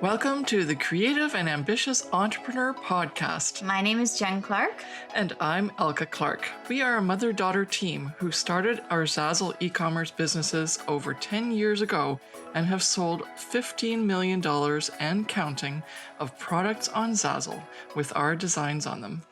Welcome to the Creative and Ambitious Entrepreneur Podcast. My name is Jen Clarke. And I'm Elke Clarke. We are a mother-daughter team who started our Zazzle e-commerce businesses over 10 years ago and have sold $15 million and counting of products on Zazzle with our designs on them.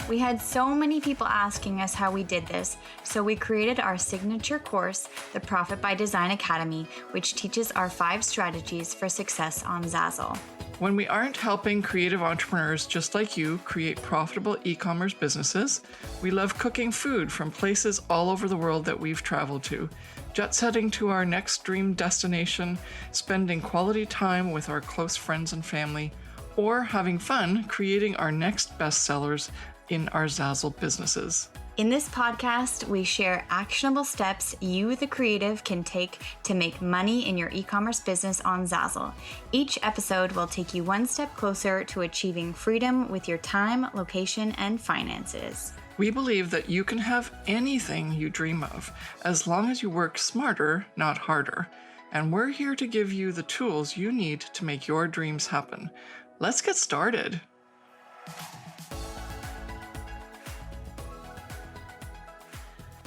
We had so many people asking us how we did this, so we created our signature course, the Profit by Design Academy, which teaches our 5 strategies for success on Zazzle. When we aren't helping creative entrepreneurs just like you create profitable e-commerce businesses, we love cooking food from places all over the world that we've traveled to, jet setting to our next dream destination, spending quality time with our close friends and family, or having fun creating our next bestsellers in our Zazzle businesses. In this podcast, we share actionable steps you, the creative, can take to make money in your e-commerce business on Zazzle. Each episode will take you one step closer to achieving freedom with your time, location, and finances. We believe that you can have anything you dream of, as long as you work smarter, not harder. And we're here to give you the tools you need to make your dreams happen. Let's get started.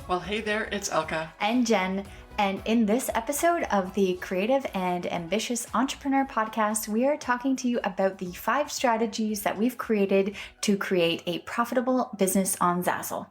Well, hey there, it's Elke. And Jen. And in this episode of the Creative and Ambitious Entrepreneur Podcast, we are talking to you about the 5 strategies that we've created to create a profitable business on Zazzle.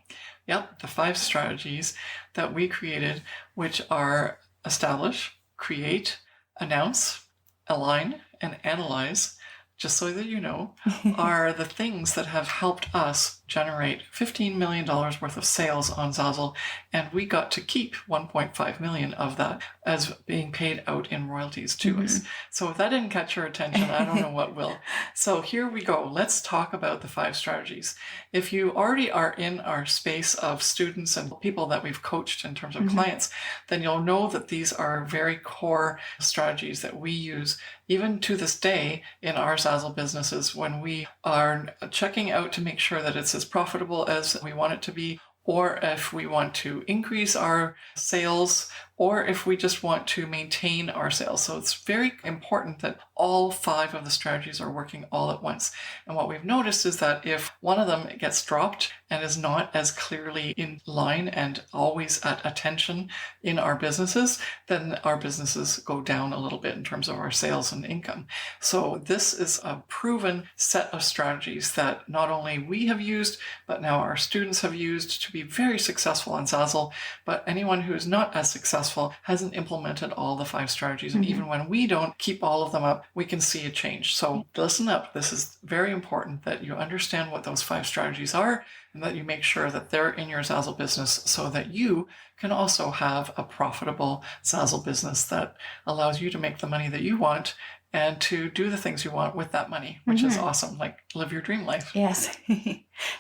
Yep, the 5 strategies that we created, which are establish, create, announce, align, and analyze, just so that you know, are the things that have helped us generate $15 million worth of sales on Zazzle, and we got to keep $1.5 million of that as being paid out in royalties to us. So if that didn't catch your attention, I don't know what will. So here we go. Let's talk about the 5 strategies. If you already are in our space of students and people that we've coached in terms of clients, then you'll know that these are very core strategies that we use even to this day in our Zazzle businesses when we are checking out to make sure that it's as profitable as we want it to be, or if we want to increase our sales, or if we just want to maintain our sales. So it's very important that all 5 of the strategies are working all at once. And what we've noticed is that if one of them gets dropped and is not as clearly in line and always at attention in our businesses, then our businesses go down a little bit in terms of our sales and income. So this is a proven set of strategies that not only we have used, but now our students have used to be very successful on Zazzle. But anyone who is not as successful hasn't implemented all the 5 strategies. And even when we don't keep all of them up, we can see a change. So listen up. This is very important that you understand what those 5 strategies are and that you make sure that they're in your Zazzle business so that you can also have a profitable Zazzle business that allows you to make the money that you want and to do the things you want with that money, which is awesome. Like live your dream life. Yes.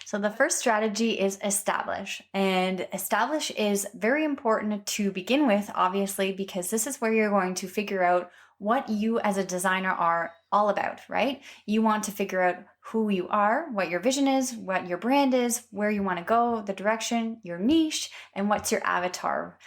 So the first strategy is establish. And establish is very important to begin with, obviously, because this is where you're going to figure out what you as a designer are all about, right? You want to figure out who you are, what your vision is, what your brand is, where you want to go, the direction, your niche, and what's your avatar.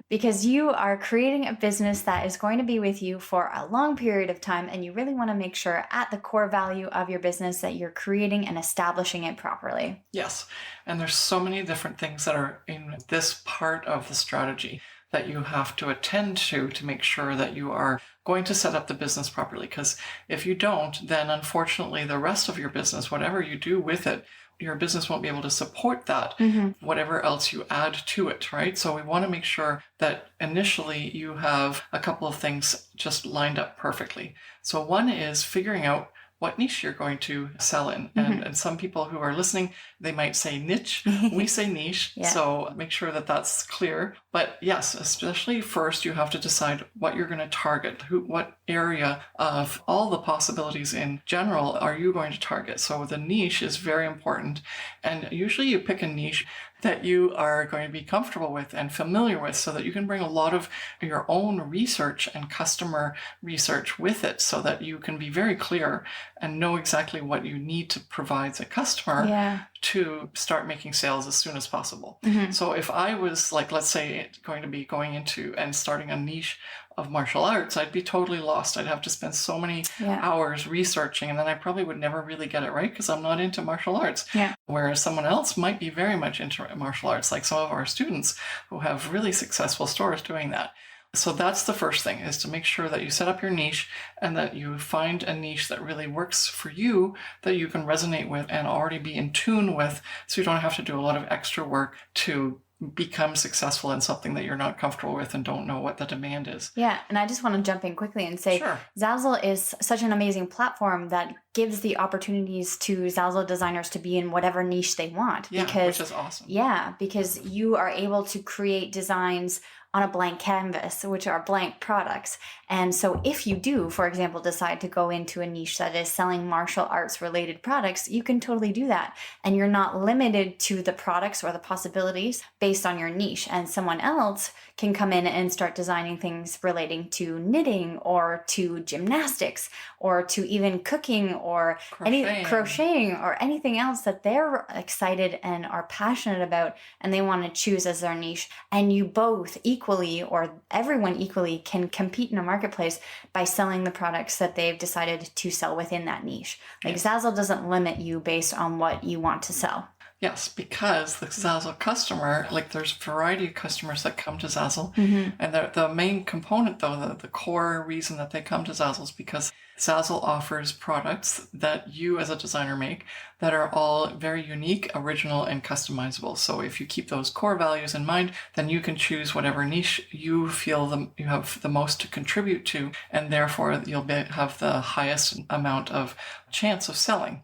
Because you are creating a business that is going to be with you for a long period of time, and you really want to make sure at the core value of your business that you're creating and establishing it properly. Yes, and there's so many different things that are in this part of the strategy that you have to attend to make sure that you are going to set up the business properly. Because if you don't, then unfortunately the rest of your business, whatever you do with it, your business won't be able to support that, whatever else you add to it, right? So we want to make sure that initially you have a couple of things just lined up perfectly. So one is figuring out what niche you're going to sell in. And some people who are listening, they might say niche. We say niche. Yeah. So make sure that that's clear. But yes, especially first, you have to decide what you're going to target. What area of all the possibilities in general are you going to target? So the niche is very important. And usually you pick a niche that you are going to be comfortable with and familiar with so that you can bring a lot of your own research and customer research with it so that you can be very clear and know exactly what you need to provide the customer to start making sales as soon as possible. Mhm. So if I was like, let's say, going to be going into and starting a niche of martial arts, I'd be totally lost. I'd have to spend so many Yeah. hours researching, and then I probably would never really get it right because I'm not into martial arts. Yeah. Whereas someone else might be very much into martial arts, like some of our students who have really successful stores doing that. So that's the first thing, is to make sure that you set up your niche and that you find a niche that really works for you, that you can resonate with and already be in tune with, so you don't have to do a lot of extra work to become successful in something that you're not comfortable with and don't know what the demand is. Yeah, and I just want to jump in quickly and say Sure. Zazzle is such an amazing platform that gives the opportunities to Zazzle designers to be in whatever niche they want. Yeah, because which is awesome. Yeah, because you are able to create designs on a blank canvas, which are blank products. And so if you do, for example, decide to go into a niche that is selling martial arts related products, you can totally do that. And you're not limited to the products or the possibilities based on your niche. And someone else can come in and start designing things relating to knitting or to gymnastics or to even cooking or crocheting or anything else that they're excited and are passionate about and they want to choose as their niche. And you both equally, or everyone equally, can compete in a marketplace by selling the products that they've decided to sell within that niche. Like Zazzle doesn't limit you based on what you want to sell. Yes, because the Zazzle customer, like there's a variety of customers that come to Zazzle. And the main component, though, the core reason that they come to Zazzle is because Zazzle offers products that you as a designer make that are all very unique, original, and customizable. So if you keep those core values in mind, then you can choose whatever niche you feel you have the most to contribute to, and therefore you'll have the highest amount of chance of selling.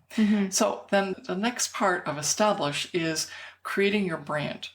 So then the next part of establish is creating your brand.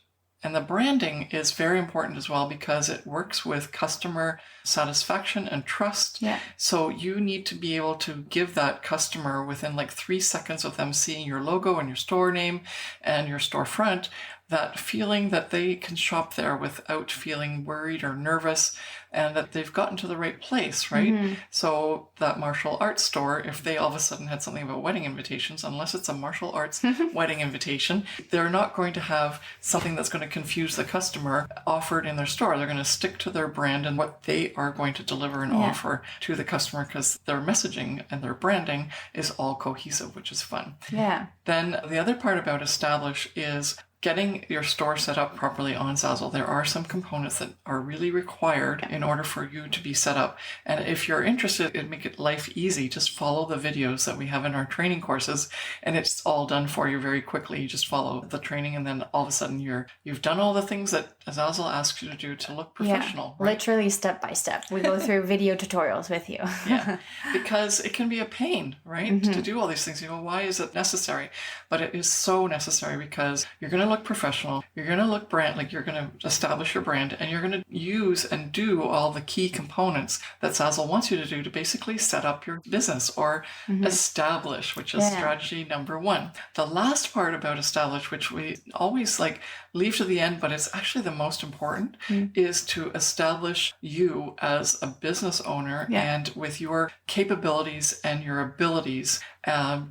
And the branding is very important as well because it works with customer satisfaction and trust. Yeah. So you need to be able to give that customer, within like 3 seconds of them seeing your logo and your store name and your storefront, that feeling that they can shop there without feeling worried or nervous, and that they've gotten to the right place, right? So that martial arts store, if they all of a sudden had something about wedding invitations, unless it's a martial arts wedding invitation, they're not going to have something that's going to confuse the customer offered in their store. They're going to stick to their brand and what they are going to deliver and offer to the customer, because their messaging and their branding is all cohesive, which is fun. Yeah. Then the other part about establish is getting your store set up properly on Zazzle. There are some components that are really required in order for you to be set up. And if you're interested in making life easy, just follow the videos that we have in our training courses, and it's all done for you very quickly. You just follow the training, and then all of a sudden you've done all the things that Zazzle asks you to do to look professional. Yeah, literally step by step. We go through video tutorials with you. Yeah, because it can be a pain, right? To do all these things. You know, why is it necessary? But it is so necessary because you're going to look professional, you're going to look brand, like you're going to establish your brand, and you're going to use and do all the key components that Zazzle wants you to do to basically set up your business or establish, which is strategy number 1. The last part about establish, which we always like leave to the end, but it's actually the most important, is to establish you as a business owner and with your capabilities and your abilities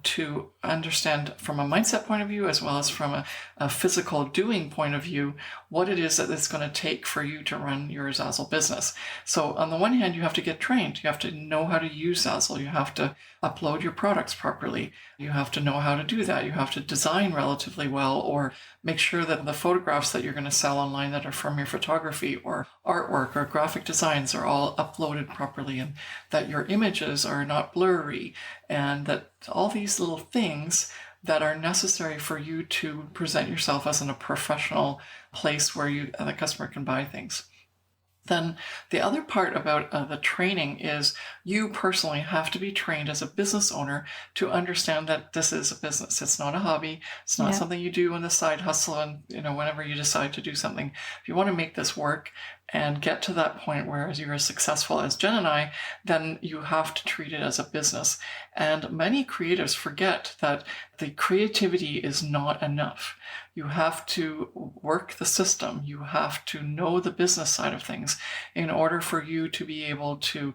to understand from a mindset point of view, as well as from a physical doing point of view, what it is that it's going to take for you to run your Zazzle business. So on the one hand, you have to get trained. You have to know how to use Zazzle. You have to upload your products properly. You have to know how to do that. You have to design relatively well, or make sure that the photographs that you're going to sell online that are from your photography or artwork or graphic designs are all uploaded properly, and that your images are not blurry, and that all these little things that are necessary for you to present yourself as in a professional place where the customer can buy things. Then the other part about the training is you personally have to be trained as a business owner to understand that this is a business. It's not a hobby. It's not something you do on the side hustle and, whenever you decide to do something. If you want to make this work and get to that point where you're as successful as Jen and I, then you have to treat it as a business. And many creatives forget that the creativity is not enough. You have to work the system. You have to know the business side of things in order for you to be able to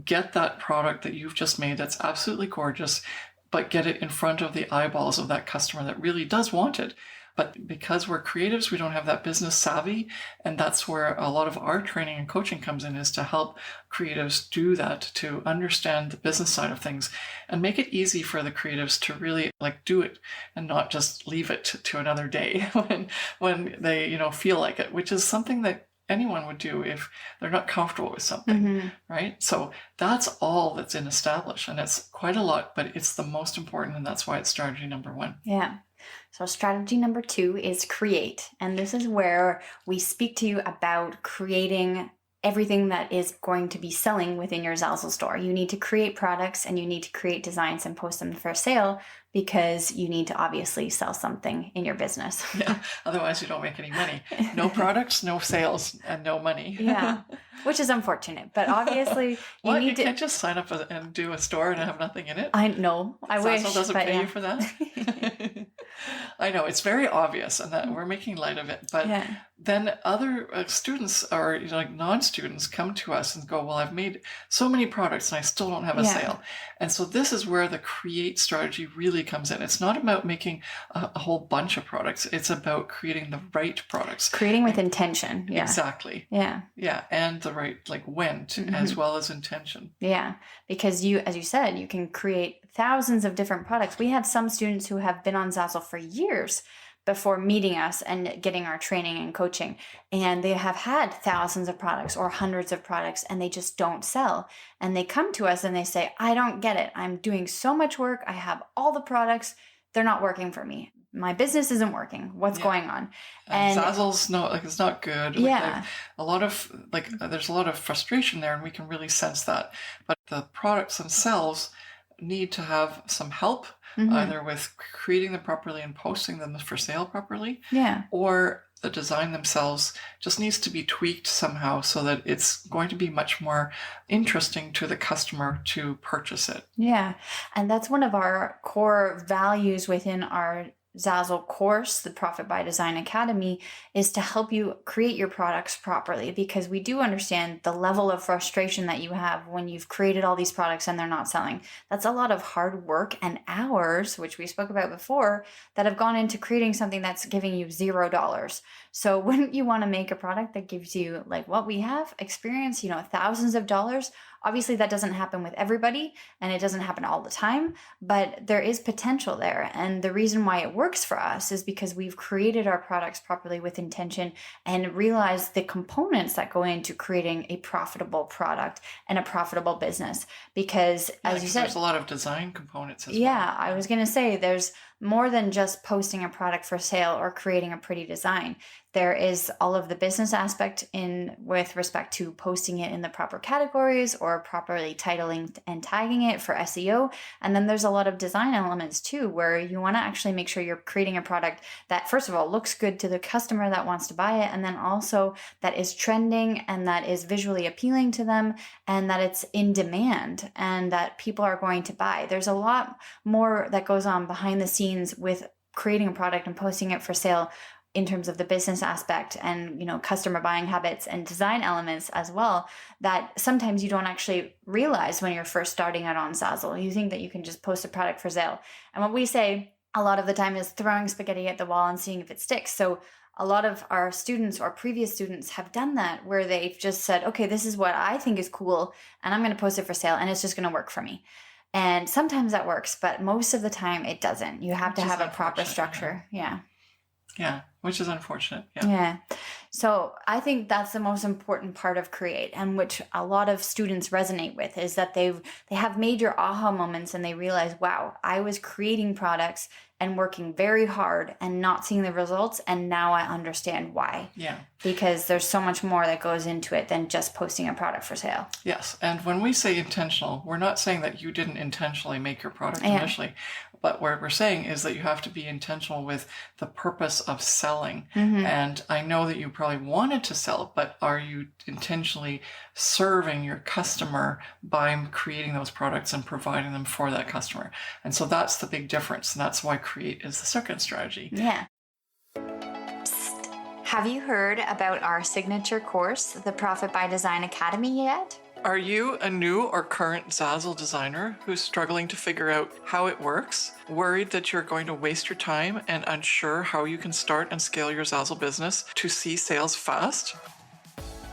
get that product that you've just made that's absolutely gorgeous but get it in front of the eyeballs of that customer that really does want it. But because we're creatives, we don't have that business savvy. And that's where a lot of our training and coaching comes in, is to help creatives do that, to understand the business side of things and make it easy for the creatives to really do it and not just leave it to another day when they, feel like it, which is something that anyone would do if they're not comfortable with something, right? So that's all that's in Establish, and it's quite a lot, but it's the most important, and that's why it's strategy number 1. Yeah. So strategy number 2 is create. And this is where we speak to you about creating everything that is going to be selling within your Zazzle store. You need to create products and you need to create designs and post them for sale, because you need to obviously sell something in your business. Yeah, otherwise you don't make any money. No products, no sales, and no money. Yeah, which is unfortunate, but obviously you can't just sign up and do a store and have nothing in it. I know, I wish. Zazzle doesn't pay you for that. I know, it's very obvious, and that we're making light of it, but then other students or non-students come to us and go, well, I've made so many products and I still don't have a sale. And so this is where the create strategy really comes in. It's not about making a whole bunch of products. It's about creating the right products. Creating with intention. Yeah. Exactly. Yeah. Yeah. And the right when as well as intention. Yeah. Because as you said, you can create thousands of different products. We have some students who have been on Zazzle for years before meeting us and getting our training and coaching. And they have had thousands of products or hundreds of products, and they just don't sell. And they come to us and they say, I don't get it. I'm doing so much work. I have all the products. They're not working for me. My business isn't working. What's going on? And Zazzle's it's not good. Yeah. A lot of there's a lot of frustration there, and we can really sense that. But the products themselves need to have some help, either with creating them properly and posting them for sale properly, or the design themselves just needs to be tweaked somehow so that it's going to be much more interesting to the customer to purchase it. Yeah. And that's one of our core values within our Zazzle course, the Profit by Design Academy, is to help you create your products properly, because we do understand the level of frustration that you have when you've created all these products and they're not selling. That's a lot of hard work and hours, which we spoke about before, that have gone into creating something that's giving you $0. So wouldn't you want to make a product that gives you, like what we have, experience, thousands of dollars? Obviously, that doesn't happen with everybody, and it doesn't happen all the time, but there is potential there. And the reason why it works for us is because we've created our products properly with intention and realized the components that go into creating a profitable product and a profitable business. Because as you said, there's a lot of design components as well. Yeah, I was going to say there's more than just posting a product for sale or creating a pretty design. There is all of the business aspect with respect to posting it in the proper categories or properly titling and tagging it for SEO. And then there's a lot of design elements too, where you want to actually make sure you're creating a product that, first of all, looks good to the customer that wants to buy it, and then also that is trending and that is visually appealing to them, and that it's in demand and that people are going to buy. There's a lot more that goes on behind the scenes with creating a product and posting it for sale, in terms of the business aspect and, customer buying habits and design elements as well, that sometimes you don't actually realize when you're first starting out on Zazzle. You think that you can just post a product for sale. And what we say a lot of the time is throwing spaghetti at the wall and seeing if it sticks. So a lot of our students or previous students have done that, where they've just said, okay, this is what I think is cool, and I'm going to post it for sale, and it's just going to work for me. And sometimes that works, but most of the time it doesn't. You have to have a proper structure. Yeah. Yeah, which is unfortunate. Yeah. So I think that's the most important part of Create, and which a lot of students resonate with, is that they have major aha moments and they realize, wow, I was creating products and working very hard and not seeing the results, and now I understand why. Yeah. Because there's so much more that goes into it than just posting a product for sale. Yes. And when we say intentional, we're not saying that you didn't intentionally make your product initially. But what we're saying is that you have to be intentional with the purpose of selling. And I know that you probably wanted to sell, but are you intentionally serving your customer by creating those products and providing them for that customer? And so that's the big difference. And that's why Create is the second strategy. Yeah. Have you heard about our signature course, the Profit by Design Academy, yet? Are you a new or current Zazzle designer who's struggling to figure out how it works? Worried that you're going to waste your time and unsure how you can start and scale your Zazzle business to see sales fast?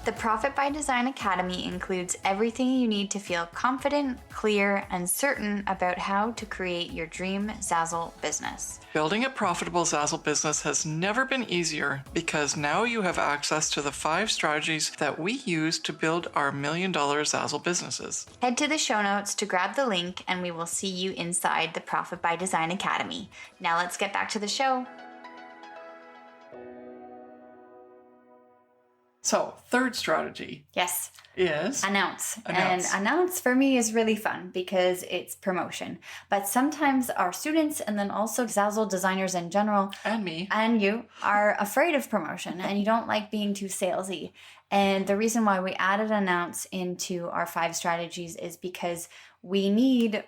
The Profit by Design Academy includes everything you need to feel confident, clear, and certain about how to create your dream Zazzle business. Building a profitable Zazzle business has never been easier because now you have access to the 5 strategies that we use to build our $1 million Zazzle businesses. Head to the show notes to grab the link, and we will see you inside the Profit by Design Academy. Now let's get back to the show. So, third strategy Yes. is Announce. And announce for me is really fun because it's promotion. But sometimes our students and then also Zazzle designers in general and me and you are afraid of promotion and you don't like being too salesy. And the reason why we added announce into our 5 strategies is because we need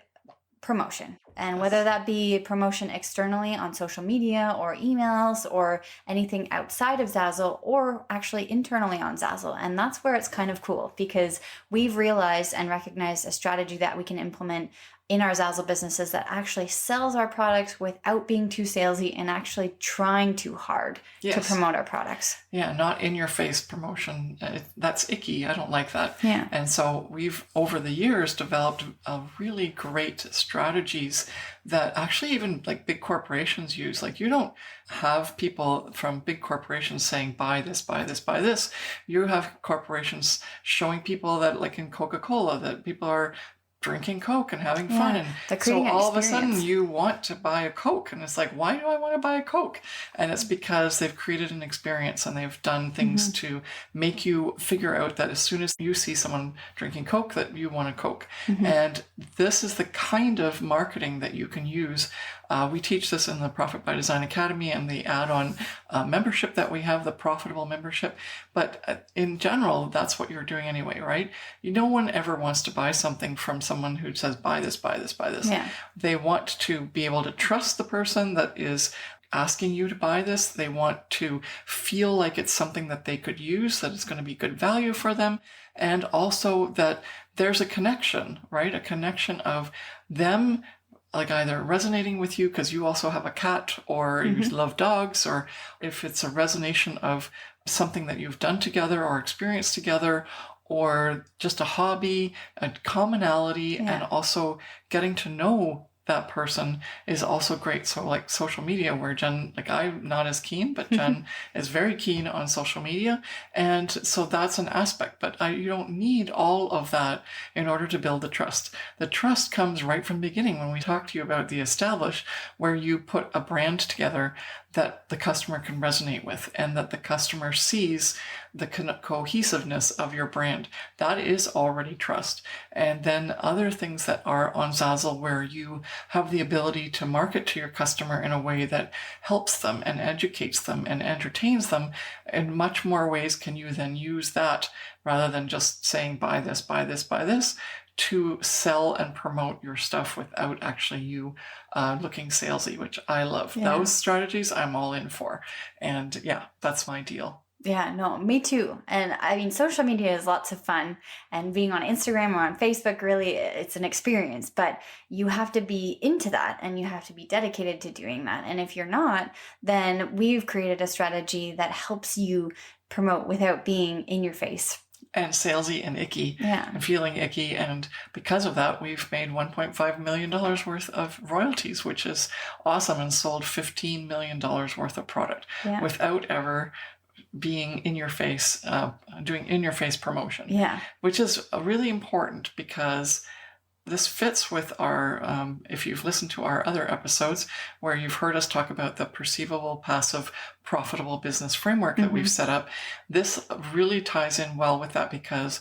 promotion. And whether that be promotion externally on social media or emails or anything outside of Zazzle or actually internally on Zazzle. And that's where it's kind of cool because we've realized and recognized a strategy that we can implement in our Zazzle businesses that actually sells our products without being too salesy and actually trying too hard to promote our products. Yeah, not in your face promotion. That's icky. I don't like that. Yeah. And so we've, over the years, developed really great strategies that actually even like big corporations use. Like you don't have people from big corporations saying, buy this, buy this, buy this. You have corporations showing people that, like in Coca-Cola, that people are drinking Coke and having fun. And so all of a sudden you want to buy a Coke. And it's like, why do I want to buy a Coke? And it's because they've created an experience and they've done things to make you figure out that as soon as you see someone drinking Coke, that you want a Coke. And this is the kind of marketing that you can use. We teach this in the Profit by Design Academy and the add-on membership that we have, the profitable membership. But in general, that's what you're doing anyway, right? No one ever wants to buy something from someone who says, buy this, buy this, buy this. Yeah. They want to be able to trust the person that is asking you to buy this. They want to feel like it's something that they could use, that it's going to be good value for them. And also that there's a connection, right? A connection of them like either resonating with you because you also have a cat or you love dogs, or if it's a resonation of something that you've done together or experienced together, or just a hobby, a commonality, and also getting to know that person is also great. So like social media, where Jen, like I'm not as keen, but Jen is very keen on social media. And so that's an aspect, but you don't need all of that in order to build the trust. The trust comes right from the beginning when we talk to you about the establish, where you put a brand together that the customer can resonate with and that the customer sees the cohesiveness of your brand. That is already trust. And then other things that are on Zazzle where you have the ability to market to your customer in a way that helps them and educates them and entertains them. In much more ways can you then use that rather than just saying, buy this, buy this, buy this, to sell and promote your stuff without actually you looking salesy, which I love. Those strategies I'm all in for. And yeah, that's my deal. Yeah, no, me too. And I mean, social media is lots of fun, and being on Instagram or on Facebook, really, it's an experience, but you have to be into that and you have to be dedicated to doing that. And if you're not, then we've created a strategy that helps you promote without being in your face. And salesy and icky and feeling icky. And because of that, we've made $1.5 million worth of royalties, which is awesome, and sold $15 million worth of product without ever being in your face, doing in your face promotion, which is really important because this fits with our, if you've listened to our other episodes where you've heard us talk about the perceivable, passive, profitable business framework that we've set up, this really ties in well with that because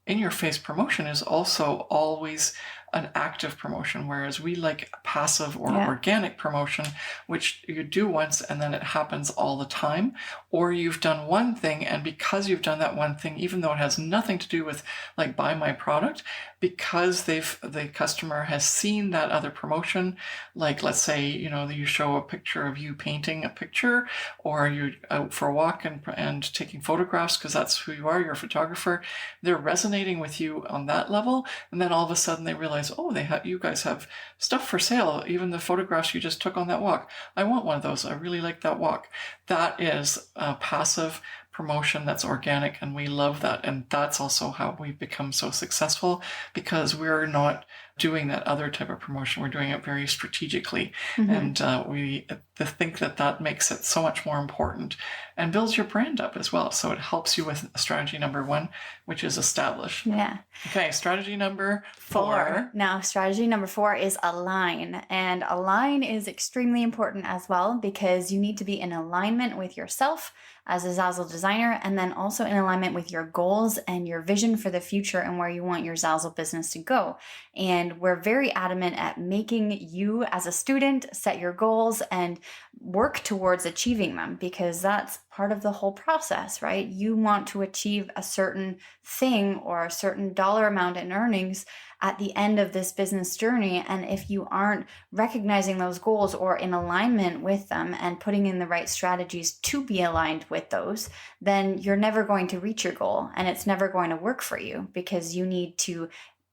in your face promotion is also always an active promotion, whereas we like passive or Yeah. organic promotion, which you do once and then it happens all the time. Or you've done one thing, and because you've done that one thing, even though it has nothing to do with like buy my product, because the customer has seen that other promotion, like let's say, you show a picture of you painting a picture, or you're out for a walk and taking photographs because that's who you are, you're a photographer. They're resonating with you on that level, and then all of a sudden they realize, oh, you guys have stuff for sale, even the photographs you just took on that walk. I want one of those. I really like that walk. That is a passive promotion that's organic, and we love that. And that's also how we've become so successful, because we're not doing that other type of promotion. We're doing it very strategically. And we think that makes it so much more important and builds your brand up as well. So it helps you with strategy number 1, which is establish. Yeah. Okay, strategy number 4. Now, strategy number 4 is align. And align is extremely important as well, because you need to be in alignment with yourself as a Zazzle designer, and then also in alignment with your goals and your vision for the future and where you want your Zazzle business to go. And we're very adamant at making you as a student set your goals and work towards achieving them, because that's part of the whole process, right? You want to achieve a certain thing or a certain dollar amount in earnings at the end of this business journey. And if you aren't recognizing those goals or in alignment with them and putting in the right strategies to be aligned with those, then you're never going to reach your goal, and it's never going to work for you, because you need to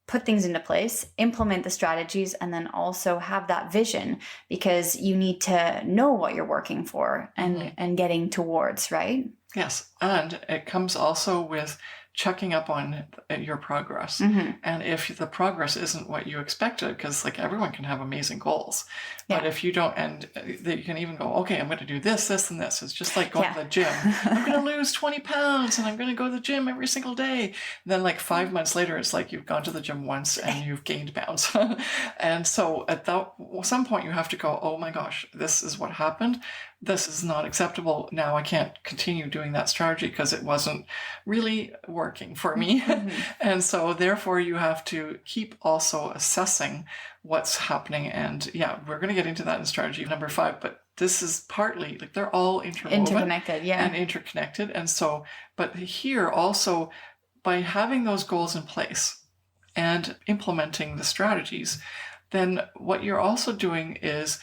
put things into place, implement the strategies, and then also have that vision, because you need to know what you're working for and getting towards, right? Yes. And it comes also with checking up on your progress. And if the progress isn't what you expected, because like everyone can have amazing goals, but if you don't, and you can even go, okay, I'm going to do this, this, and this. It's just like going to the gym. I'm going to lose 20 pounds and I'm going to go to the gym every single day. And then like 5 months later, it's like you've gone to the gym once and you've gained pounds. And so at some point you have to go, oh my gosh, this is what happened. This is not acceptable. Now I can't continue doing that strategy because it wasn't really working for me. And so therefore you have to keep also assessing what's happening. And yeah, we're going to get into that in strategy number 5, but this is partly like they're all interconnected, and interconnected. And so, but here also, by having those goals in place and implementing the strategies, then what you're also doing is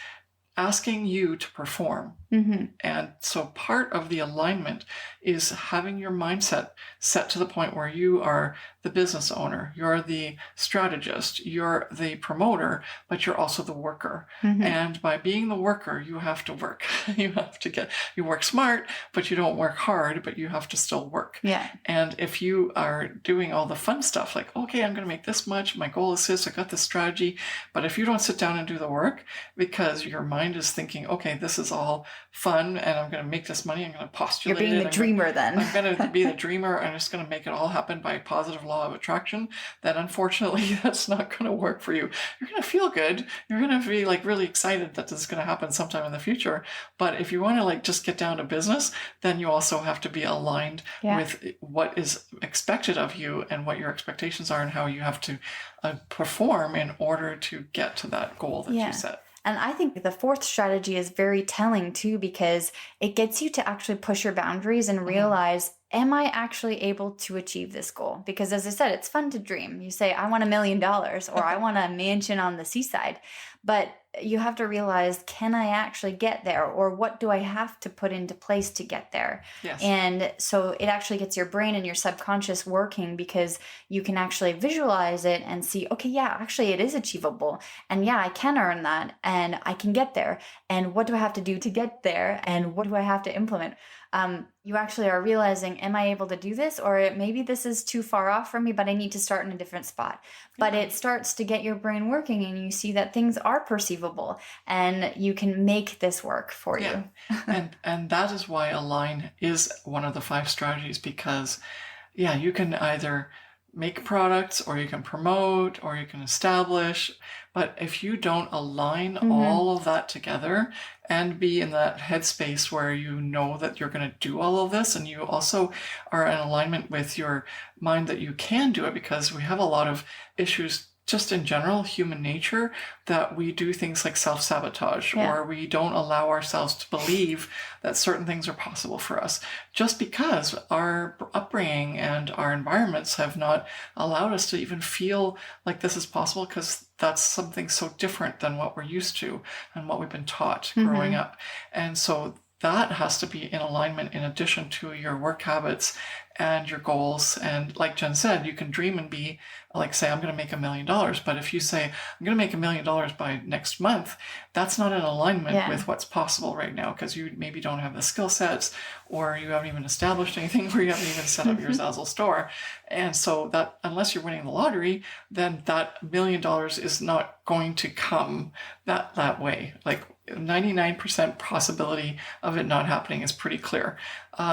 asking you to perform. And so part of the alignment is having your mindset set to the point where you are the business owner, you're the strategist, you're the promoter, but you're also the worker. And by being the worker, you have to work. You work smart, but you don't work hard, but you have to still work. And if you are doing all the fun stuff, like, okay, I'm going to make this much, my goal is this, I got this strategy, but if you don't sit down and do the work, because your mind is thinking, okay, this is all fun and I'm going to make this money, I'm going to postulate it. You're being the dreamer then. I'm going to be the dreamer, I'm just going to make it all happen by positive law of attraction, then unfortunately that's not going to work for you. You're going to feel good. You're going to be like really excited that this is going to happen sometime in the future. But if you want to like just get down to business, then you also have to be aligned with what is expected of you and what your expectations are and how you have to perform in order to get to that goal that you set. And I think the 4th strategy is very telling too, because it gets you to actually push your boundaries and realize, am I actually able to achieve this goal? Because as I said, it's fun to dream. You say, I want $1 million or I want a mansion on the seaside. But you have to realize, can I actually get there? Or what do I have to put into place to get there? And so it actually gets your brain and your subconscious working, because you can actually visualize it and see, okay, yeah, actually it is achievable. And yeah, I can earn that and I can get there. And what do I have to do to get there? And what do I have to implement? You actually are realizing, am I able to do this? Or maybe this is too far off from me, but I need to start in a different spot. But it starts to get your brain working and you see that things are perceivable and you can make this work for you. and that is why Align is one of the 5 strategies, because you can either make products or you can promote or you can establish. But if you don't align all of that together and be in that headspace where you know that you're going to do all of this, and you also are in alignment with your mind that you can do it, because we have a lot of issues just in general human nature that we do things like self-sabotage, Yeah. or we don't allow ourselves to believe that certain things are possible for us just because our upbringing and our environments have not allowed us to even feel like this is possible, because that's something so different than what we're used to and what we've been taught growing Mm-hmm. up. And so that has to be in alignment in addition to your work habits and your goals. And like Jen said, you can dream and be like, say, I'm going to make $1 million. But if you say, I'm going to make $1 million by next month, that's not in alignment Yeah. with what's possible right now, because you maybe don't have the skill sets, or you haven't even established anything, where you haven't even set up your Zazzle store. And so that, unless you're winning the lottery, then that $1 million is not going to come that way. Like 99% possibility of it not happening is pretty clear.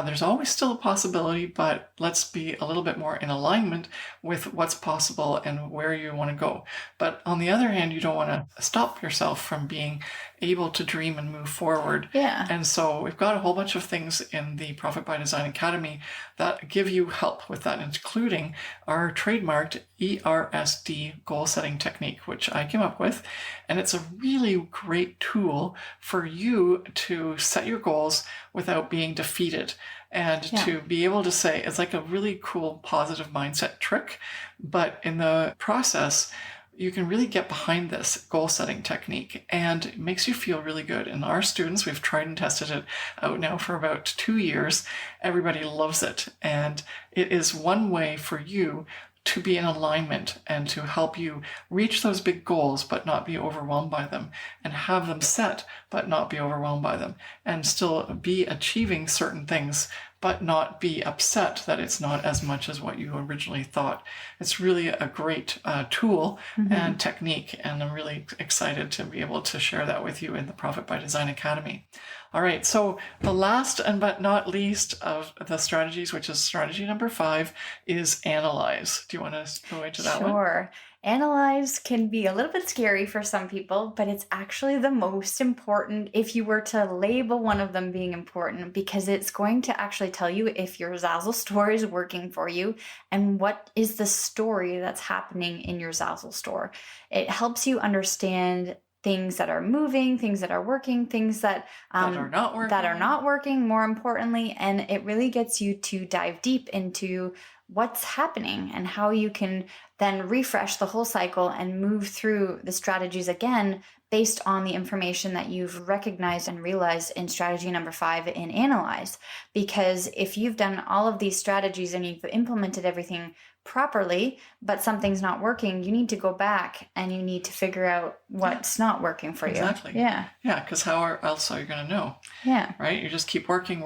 There's always still a possibility, but let's be a little bit more in alignment with what's possible and where you want to go. But on the other hand, you don't want to stop yourself from being able to dream and move forward. Yeah. And so we've got a whole bunch of things in the Profit by Design Academy that give you help with that, including our trademarked ERSD goal setting technique, which I came up with. And it's a really great tool for you to set your goals without being defeated, and to be able to say, it's like a really cool positive mindset trick. But in the process, you can really get behind this goal setting technique, and it makes you feel really good. And our students, we've tried and tested it out now for about 2 years. Everybody loves it. And it is one way for you to be in alignment and to help you reach those big goals, but not be overwhelmed by them, and have them set, but not be overwhelmed by them, and still be achieving certain things, but not be upset that it's not as much as what you originally thought. It's really a great tool and technique, and I'm really excited to be able to share that with you in the Profit by Design Academy. All right, so the last and but not least of the strategies, which is strategy number 5, is analyze. Do you want to go into that one? Sure. Analyze can be a little bit scary for some people, but it's actually the most important if you were to label one of them being important, because it's going to actually tell you if your Zazzle store is working for you and what is the story that's happening in your Zazzle store. It helps you understand things that are moving, things that are working, things that are not working. that are not working, more importantly, and it really gets you to dive deep into what's happening and how you can then refresh the whole cycle and move through the strategies again based on the information that you've recognized and realized in strategy number 5 in Analyze. Because if you've done all of these strategies and you've implemented everything properly, but something's not working, you need to go back and you need to figure out what's not working for you. Exactly. Yeah. Yeah, because how else are you going to know? Yeah. Right? You just keep working,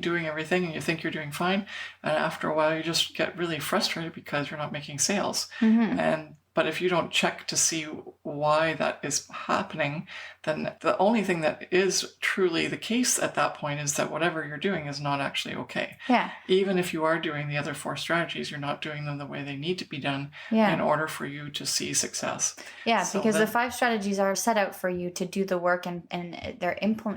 doing everything, and you think you're doing fine. And after a while, you just get really frustrated because you're not making sales. But if you don't check to see why that is happening, then the only thing that is truly the case at that point is that whatever you're doing is not actually okay. Yeah. Even if you are doing the other 4 strategies, you're not doing them the way they need to be done in order for you to see success. Yeah, So because then, the 5 strategies are set out for you to do the work, and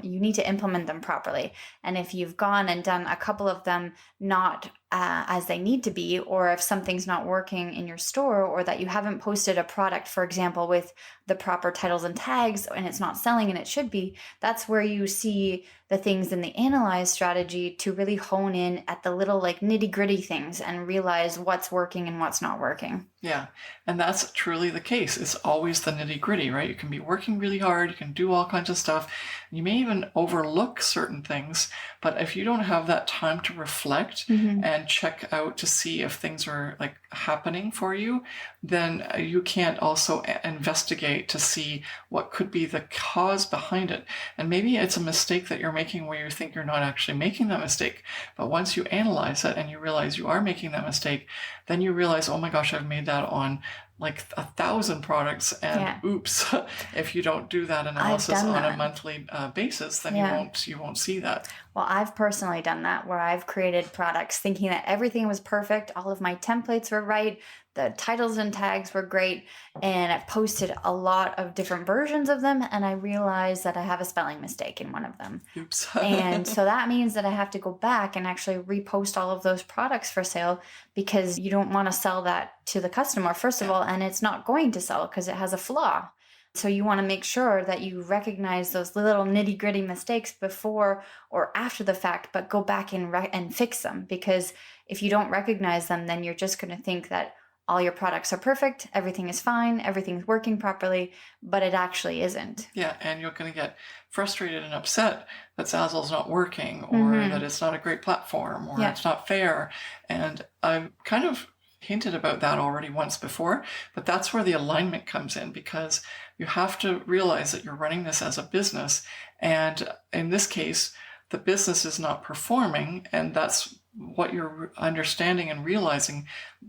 you need to implement them properly. And if you've gone and done a couple of them not as they need to be, or if something's not working in your store, or that you haven't posted a product, for example, with the proper titles and tags, and it's not selling and it should be, that's where you see the things in the Analyze strategy to really hone in at the little like nitty gritty things and realize what's working and what's not working. Yeah, and that's truly the case. It's always the nitty gritty, right? You can be working really hard, you can do all kinds of stuff, you may even overlook certain things, but if you don't have that time to reflect and check out to see if things are like happening for you, then you can't also investigate to see what could be the cause behind it. And maybe it's a mistake that you're making where you think you're not actually making that mistake. But once you analyze it and you realize you are making that mistake, then you realize, oh my gosh, I've made that on like 1,000 products, and oops, if you don't do that analysis on a monthly basis, then you won't see that. Well, I've personally done that, where I've created products thinking that everything was perfect, all of my templates were right, the titles and tags were great, and I've posted a lot of different versions of them, and I realized that I have a spelling mistake in one of them. Oops. And so that means that I have to go back and actually repost all of those products for sale, because you don't want to sell that to the customer, first of all, and it's not going to sell because it has a flaw. So you want to make sure that you recognize those little nitty gritty mistakes before or after the fact, but go back and fix them. Because if you don't recognize them, then you're just going to think that all your products are perfect, everything is fine, everything's working properly, but it actually isn't. Yeah, and you're going to get frustrated and upset that Zazzle's not working, or that it's not a great platform, or it's not fair. And I've kind of hinted about that already once before, but that's where the alignment comes in, because you have to realize that you're running this as a business. And in this case, the business is not performing, and that's what you're understanding and realizing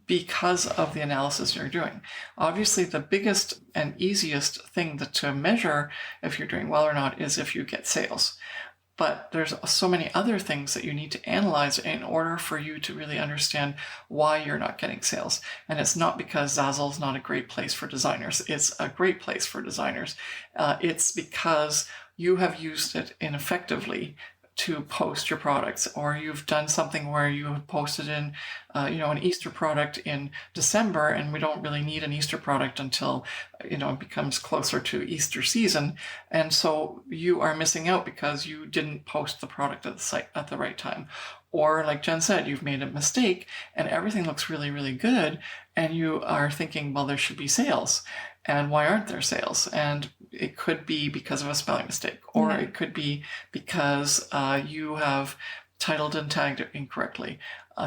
because of the analysis you're doing. Obviously, the biggest and easiest thing to measure if you're doing well or not is if you get sales. But there's so many other things that you need to analyze in order for you to really understand why you're not getting sales. And it's not because Zazzle is not a great place for designers. It's a great place for designers. It's because you have used it ineffectively to post your products, or you've done something where you have posted in, an Easter product in December, and we don't really need an Easter product until, it becomes closer to Easter season. And so you are missing out because you didn't post the product at the site at the right time. Or like Jen said, you've made a mistake and everything looks really, really good. And you are thinking, well, there should be sales. And why aren't there sales? And it could be because of a spelling mistake, or it could be because you have titled and tagged it incorrectly.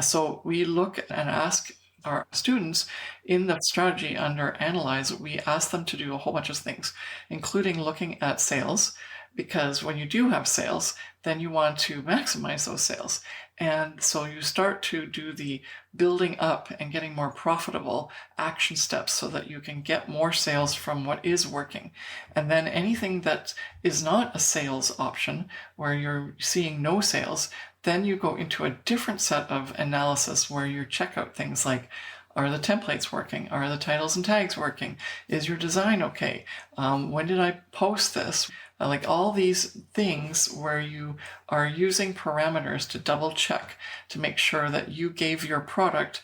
So we look and ask our students in the strategy under Analyze, we ask them to do a whole bunch of things, including looking at sales, because when you do have sales, then you want to maximize those sales. And so you start to do the building up and getting more profitable action steps so that you can get more sales from what is working. And then anything that is not a sales option, where you're seeing no sales, then you go into a different set of analysis where you check out things like, are the templates working? Are the titles and tags working? Is your design okay? When did I post this? Like all these things where you are using parameters to double check to make sure that you gave your product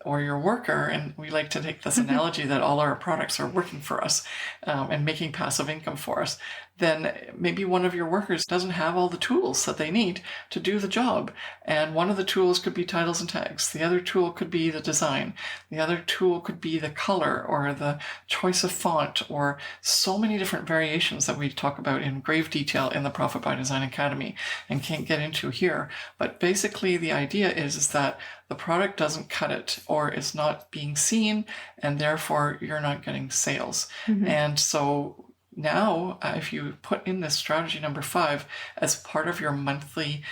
or your worker, and we like to take this analogy that all our products are working for us and making passive income for us, then maybe one of your workers doesn't have all the tools that they need to do the job. And one of the tools could be titles and tags. The other tool could be the design. The other tool could be the color or the choice of font, or so many different variations that we talk about in grave detail in the Profit by Design Academy and can't get into here. But basically the idea is that the product doesn't cut it, or it's not being seen, and therefore you're not getting sales. And so now, if you put in this strategy number 5 as part of your monthly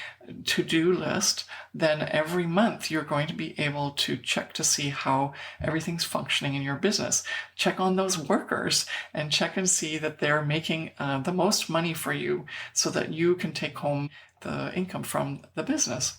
to-do list, then every month you're going to be able to check to see how everything's functioning in your business. Check on those workers and check and see that they're making the most money for you so that you can take home the income from the business.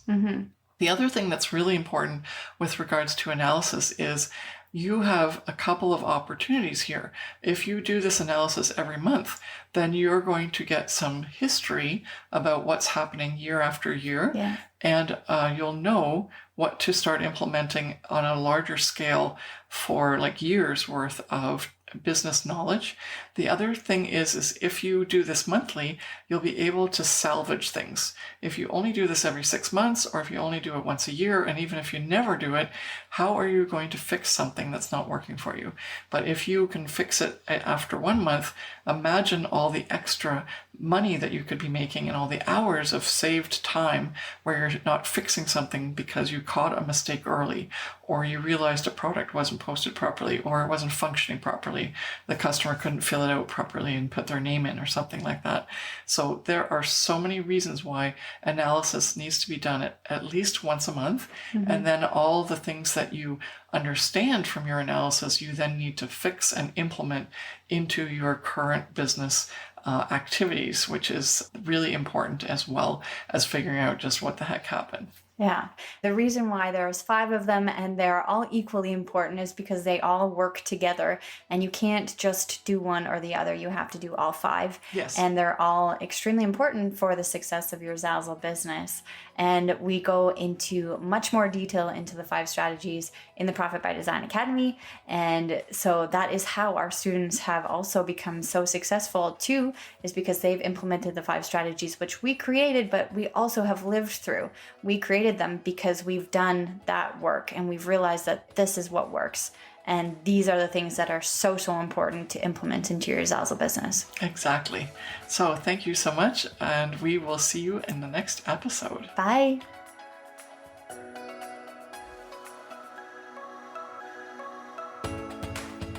The other thing that's really important with regards to analysis is you have a couple of opportunities here. If you do this analysis every month, then you're going to get some history about what's happening year after year. And you'll know what to start implementing on a larger scale for like years worth of business knowledge. The other thing is if you do this monthly, you'll be able to salvage things. If you only do this every 6 months, or if you only do it once a year, and even if you never do it, how are you going to fix something that's not working for you? But if you can fix it after 1 month, imagine all the extra money that you could be making and all the hours of saved time where you're not fixing something because you caught a mistake early, or you realized a product wasn't posted properly, or it wasn't functioning properly. The customer couldn't fill it out properly and put their name in or something like that. So there are so many reasons why analysis needs to be done at least once a month. And then all the things that you understand from your analysis, you then need to fix and implement into your current business activities, which is really important, as well as figuring out just what the heck happened. Yeah. The reason why there's 5 of them and they're all equally important is because they all work together, and you can't just do one or the other. You have to do all 5. Yes. And they're all extremely important for the success of your Zazzle business. And we go into much more detail into the 5 strategies in the Profit by Design Academy. And so that is how our students have also become so successful too, is because they've implemented the 5 strategies, which we created, but we also have lived through. We created them because we've done that work and we've realized that this is what works. And these are the things that are so important to implement into your Zazzle business. Exactly. So thank you so much, and we will see you in the next episode. Bye.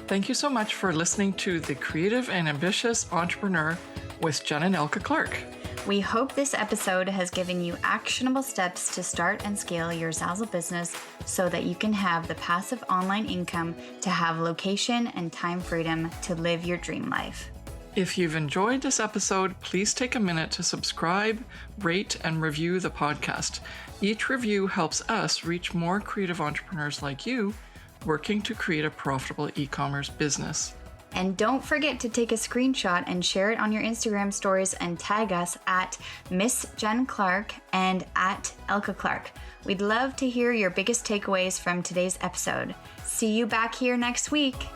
Thank you so much for listening to The Creative and Ambitious Entrepreneur with Jen and Elke Clarke. We hope this episode has given you actionable steps to start and scale your Zazzle business so that you can have the passive online income to have location and time freedom to live your dream life. If you've enjoyed this episode, please take a minute to subscribe, rate, and review the podcast. Each review helps us reach more creative entrepreneurs like you working to create a profitable e-commerce business. And don't forget to take a screenshot and share it on your Instagram stories and tag us at Miss Jen Clarke and at Elke Clarke. We'd love to hear your biggest takeaways from today's episode. See you back here next week.